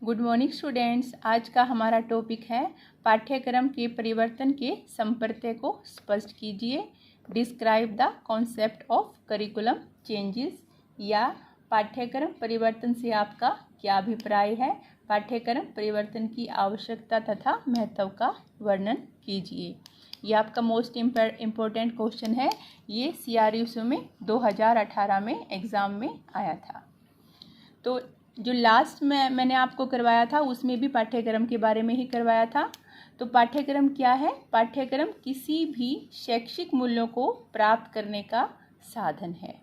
Good morning students. आज का हमारा टॉपिक है पाठ्यक्रम के परिवर्तन के संप्रत्यय को स्पष्ट कीजिए। Describe the concept of curriculum changes, या पाठ्यक्रम परिवर्तन से आपका क्या अभिप्राय है। पाठ्यक्रम परिवर्तन की आवश्यकता तथा महत्व का वर्णन कीजिए। ये आपका मोस्ट इम्पोर्टेंट क्वेश्चन है। ये CRUSU में 2018 में एग्ज़ाम में आया था। तो जो लास्ट में मैंने आपको करवाया था उसमें भी पाठ्यक्रम के बारे में ही करवाया था। तो पाठ्यक्रम क्या है? पाठ्यक्रम किसी भी शैक्षिक मूल्यों को प्राप्त करने का साधन है।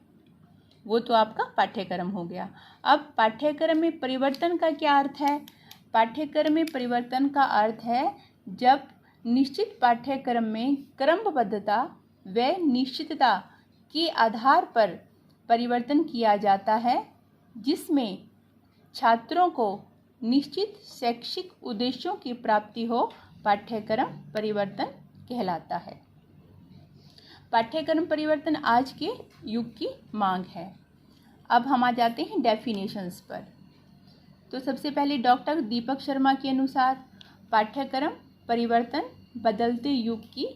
वो तो आपका पाठ्यक्रम हो गया। अब पाठ्यक्रम में परिवर्तन का क्या अर्थ है? पाठ्यक्रम में परिवर्तन का अर्थ है जब निश्चित पाठ्यक्रम में क्रमबद्धता व निश्चितता के आधार पर परिवर्तन किया जाता है, जिसमें छात्रों को निश्चित शैक्षिक उद्देश्यों की प्राप्ति हो, पाठ्यक्रम परिवर्तन कहलाता है। पाठ्यक्रम परिवर्तन आज के युग की मांग है। अब हम आ जाते हैं डेफिनेशंस पर। तो सबसे पहले डॉक्टर दीपक शर्मा के अनुसार पाठ्यक्रम परिवर्तन बदलते युग की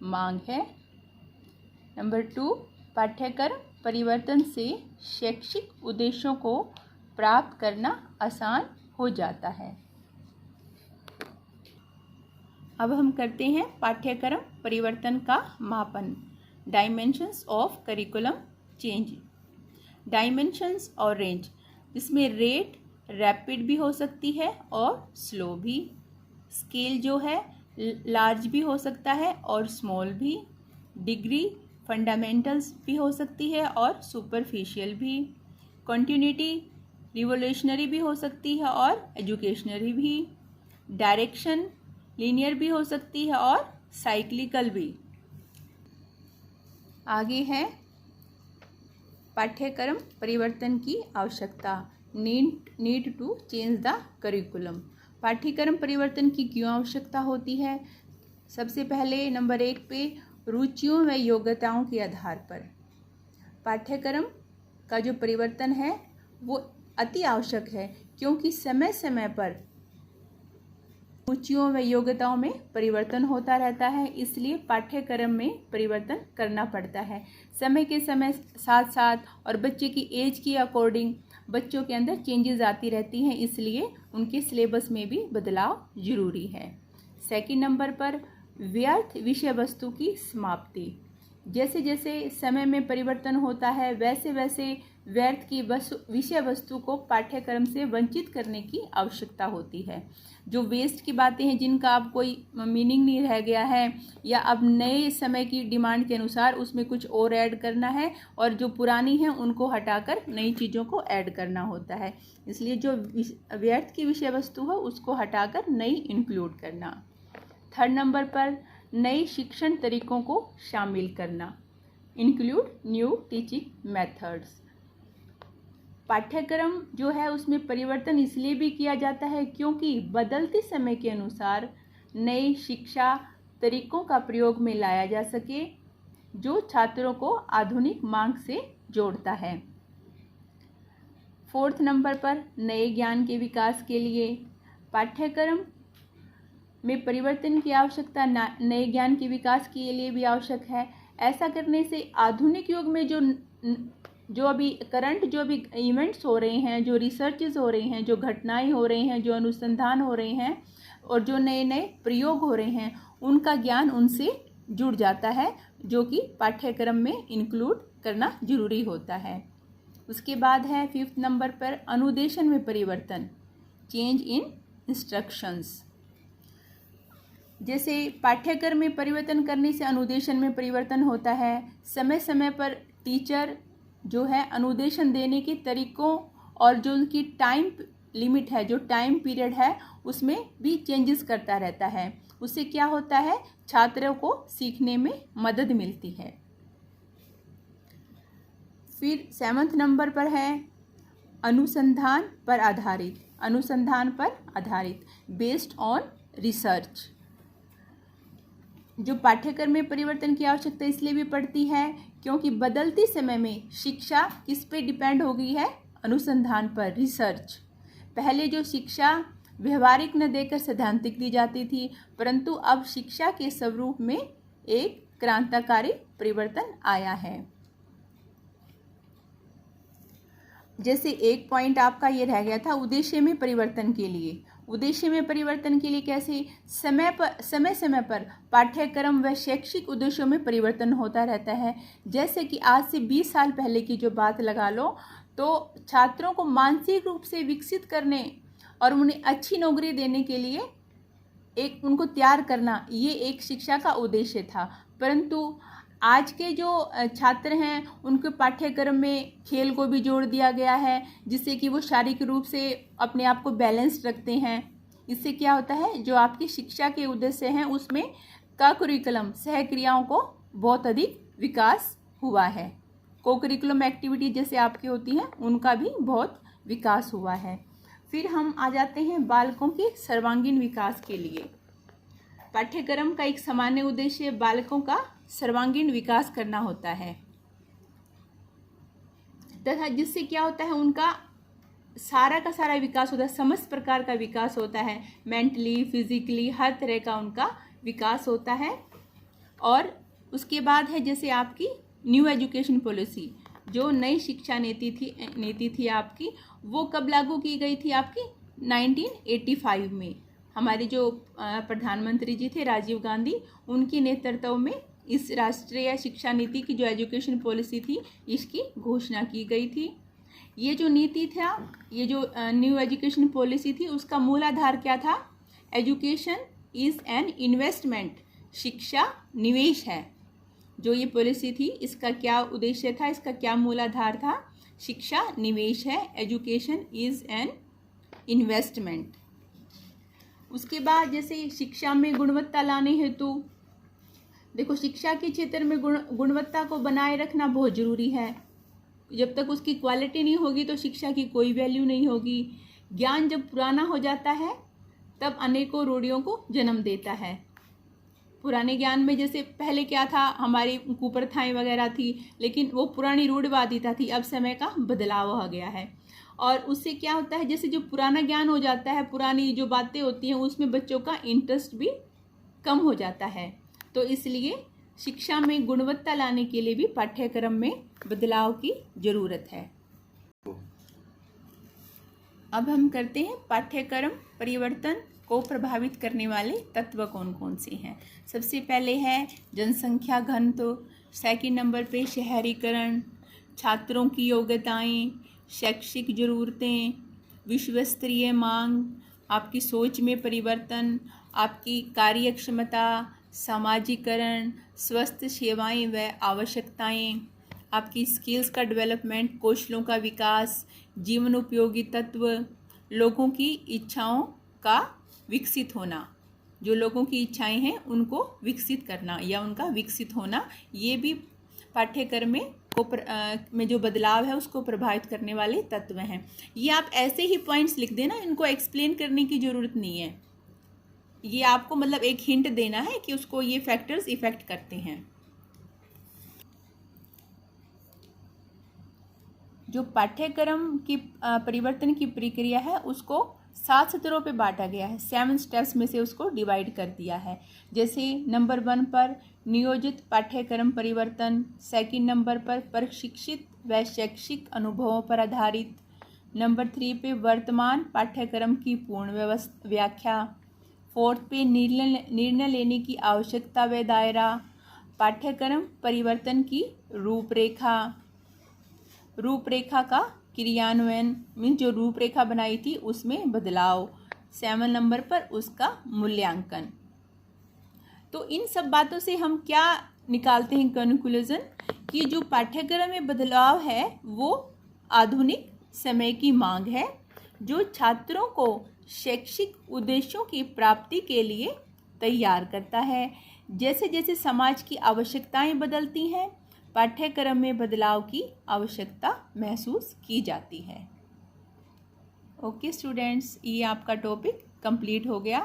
मांग है। नंबर 2, पाठ्यक्रम परिवर्तन से शैक्षिक उद्देश्यों को प्राप्त करना आसान हो जाता है। अब हम करते हैं पाठ्यक्रम परिवर्तन का मापन। Dimensions of curriculum change. Dimensions और रेंज, इसमें रेट रैपिड भी हो सकती है और स्लो भी। स्केल जो है लार्ज भी हो सकता है और स्मॉल भी। डिग्री फंडामेंटल्स भी हो सकती है और सुपरफिशियल भी। कंटिन्यूटी रिवोल्यूशनरी भी हो सकती है और एजुकेशनरी भी। डायरेक्शन लीनियर भी हो सकती है और साइक्लिकल भी। आगे है पाठ्यक्रम परिवर्तन की आवश्यकता। Need to change the curriculum. पाठ्यक्रम परिवर्तन की क्यों आवश्यकता होती है? सबसे पहले नंबर 1 पे रुचियों व योग्यताओं के आधार पर पाठ्यक्रम का जो परिवर्तन है वो अति आवश्यक है, क्योंकि समय समय पर रुचियों व योग्यताओं में परिवर्तन होता रहता है। इसलिए पाठ्यक्रम में परिवर्तन करना पड़ता है। समय के समय साथ साथ और बच्चे की एज के अकॉर्डिंग बच्चों के अंदर चेंजेस आती रहती हैं, इसलिए उनके सिलेबस में भी बदलाव जरूरी है। सेकंड नंबर पर व्यर्थ विषय वस्तु की समाप्ति। जैसे जैसे समय में परिवर्तन होता है वैसे वैसे व्यर्थ की विषय वस्तु को पाठ्यक्रम से वंचित करने की आवश्यकता होती है। जो वेस्ट की बातें हैं, जिनका अब कोई मीनिंग नहीं रह गया है, या अब नए समय की डिमांड के अनुसार उसमें कुछ और ऐड करना है, और जो पुरानी हैं उनको हटाकर नई चीज़ों को ऐड करना होता है। इसलिए जो व्यर्थ की विषय वस्तु है उसको हटाकर नई इंक्लूड करना। थर्ड नंबर पर नए शिक्षण तरीकों को शामिल करना। Include new teaching methods. पाठ्यक्रम जो है उसमें परिवर्तन इसलिए भी किया जाता है क्योंकि बदलते समय के अनुसार नए शिक्षा तरीकों का प्रयोग में लाया जा सके, जो छात्रों को आधुनिक मांग से जोड़ता है। फोर्थ नंबर पर नए ज्ञान के विकास के लिए पाठ्यक्रम में परिवर्तन की आवश्यकता नए ज्ञान के विकास के लिए भी आवश्यक है। ऐसा करने से आधुनिक युग में जो अभी करंट जो भी इवेंट्स हो रहे हैं, जो रिसर्चेस हो रही हैं, जो घटनाएं हो रही हैं, जो अनुसंधान हो रहे हैं और जो नए नए प्रयोग हो रहे हैं, उनका ज्ञान उनसे जुड़ जाता है, जो कि पाठ्यक्रम में इंक्लूड करना जरूरी होता है। उसके बाद है 5th नंबर पर अनुदेशन में परिवर्तन। Change in instructions. जैसे पाठ्यक्रम में परिवर्तन करने से अनुदेशन में परिवर्तन होता है। समय समय पर टीचर जो है अनुदेशन देने के तरीकों और जो उनकी टाइम लिमिट है, जो टाइम पीरियड है, उसमें भी चेंजेस करता रहता है। उससे क्या होता है? छात्रों को सीखने में मदद मिलती है। फिर 7th नंबर पर है अनुसंधान पर आधारित। अनुसंधान पर आधारित, बेस्ड ऑन रिसर्च। जो पाठ्यक्रम में परिवर्तन की आवश्यकता इसलिए भी पड़ती है क्योंकि बदलते समय में शिक्षा किस पे डिपेंड हो गई है? अनुसंधान पर, रिसर्च। पहले जो शिक्षा व्यवहारिक न देकर सैद्धांतिक दी जाती थी, परंतु अब शिक्षा के स्वरूप में एक क्रांतिकारी परिवर्तन आया है। जैसे एक पॉइंट आपका ये रह गया था उद्देश्य में परिवर्तन के लिए। उद्देश्य में परिवर्तन के लिए कैसे? समय समय पर पाठ्यक्रम व शैक्षिक उद्देश्यों में परिवर्तन होता रहता है। जैसे कि आज से 20 साल पहले की जो बात लगा लो, तो छात्रों को मानसिक रूप से विकसित करने और उन्हें अच्छी नौकरी देने के लिए एक उनको तैयार करना, ये एक शिक्षा का उद्देश्य था। परंतु आज के जो छात्र हैं उनके पाठ्यक्रम में खेल को भी जोड़ दिया गया है, जिससे कि वो शारीरिक रूप से अपने आप को बैलेंस रखते हैं। इससे क्या होता है, जो आपकी शिक्षा के उद्देश्य हैं उसमें का करिकुलम सहक्रियाओं को बहुत अधिक विकास हुआ है। को करिकुलम एक्टिविटी जैसे आपकी होती हैं उनका भी बहुत विकास हुआ है। फिर हम आ जाते हैं बालकों के सर्वांगीण विकास के लिए। पाठ्यक्रम का एक सामान्य उद्देश्य बालकों का सर्वांगीण विकास करना होता है, तथा जिससे क्या होता है, उनका सारा का सारा विकास होता है, समस्त प्रकार का विकास होता है, मेंटली, फिजिकली, हर तरह का उनका विकास होता है। और उसके बाद है जैसे आपकी न्यू एजुकेशन पॉलिसी, जो नई शिक्षा नीति थी आपकी, वो कब लागू की गई थी आपकी 1985 में। हमारे जो प्रधानमंत्री जी थे राजीव गांधी, उनके नेतृत्व में इस राष्ट्रीय शिक्षा नीति की जो एजुकेशन पॉलिसी थी इसकी घोषणा की गई थी। ये जो नीति था, ये जो न्यू एजुकेशन पॉलिसी थी, उसका मूल आधार क्या था? एजुकेशन इज़ एन इन्वेस्टमेंट, शिक्षा निवेश है। जो ये पॉलिसी थी इसका क्या उद्देश्य था, इसका क्या मूल आधार था? शिक्षा निवेश है, एजुकेशन इज़ एन इन्वेस्टमेंट। उसके बाद जैसे शिक्षा में गुणवत्ता लाने हेतु, देखो शिक्षा के क्षेत्र में गुणवत्ता को बनाए रखना बहुत ज़रूरी है। जब तक उसकी क्वालिटी नहीं होगी तो शिक्षा की कोई वैल्यू नहीं होगी। ज्ञान जब पुराना हो जाता है तब अनेकों रूढ़ियों को जन्म देता है। पुराने ज्ञान में जैसे पहले क्या था, हमारी कुप्रथाएं वगैरह थी, लेकिन वो पुरानी रूढ़वादिता थी। अब समय का बदलाव हो गया है और उससे क्या होता है, जैसे जो पुराना ज्ञान हो जाता है, पुरानी जो बातें होती हैं उसमें बच्चों का इंटरेस्ट भी कम हो जाता है। तो इसलिए शिक्षा में गुणवत्ता लाने के लिए भी पाठ्यक्रम में बदलाव की ज़रूरत है। अब हम करते हैं पाठ्यक्रम परिवर्तन को प्रभावित करने वाले तत्व कौन कौन से हैं। सबसे पहले है जनसंख्या घनत्व, सेकंड नंबर पे शहरीकरण, छात्रों की योग्यताएं, शैक्षिक ज़रूरतें, विश्व स्तरीय मांग, आपकी सोच में परिवर्तन, आपकी कार्यक्षमता, सामाजिकरण, स्वस्थ सेवाएं व आवश्यकताएं, आपकी स्किल्स का डेवलपमेंट, कौशलों का विकास, जीवन उपयोगी तत्व, लोगों की इच्छाओं का विकसित होना। जो लोगों की इच्छाएं हैं उनको विकसित करना या उनका विकसित होना, ये भी पाठ्यक्रम में जो बदलाव है उसको प्रभावित करने वाले तत्व हैं। ये आप ऐसे ही पॉइंट्स लिख देना, इनको एक्सप्लेन करने की ज़रूरत नहीं है। ये आपको मतलब एक हिंट देना है कि उसको ये फैक्टर्स इफेक्ट करते हैं। जो पाठ्यक्रम की परिवर्तन की प्रक्रिया है उसको 7 स्तरों पे बांटा गया है। 7 स्टेप्स में से उसको डिवाइड कर दिया है। जैसे नंबर 1 पर नियोजित पाठ्यक्रम परिवर्तन, सेकंड नंबर पर प्रशिक्षित व शैक्षिक अनुभवों पर आधारित, नंबर 3 पे वर्तमान पाठ्यक्रम की पूर्ण व्याख्या, 4th पे निर्णय लेने की आवश्यकता व दायरा, पाठ्यक्रम परिवर्तन की रूपरेखा का क्रियान्वयन, मीन्स जो रूपरेखा बनाई थी उसमें बदलाव, 7 नंबर पर उसका मूल्यांकन। तो इन सब बातों से हम क्या निकालते हैं कंक्लूजन, कि जो पाठ्यक्रम में बदलाव है वो आधुनिक समय की मांग है, जो छात्रों को शैक्षिक उद्देश्यों की प्राप्ति के लिए तैयार करता है। जैसे जैसे समाज की आवश्यकताएं बदलती हैं, पाठ्यक्रम में बदलाव की आवश्यकता महसूस की जाती है। ओके स्टूडेंट्स, ये आपका टॉपिक कंप्लीट हो गया।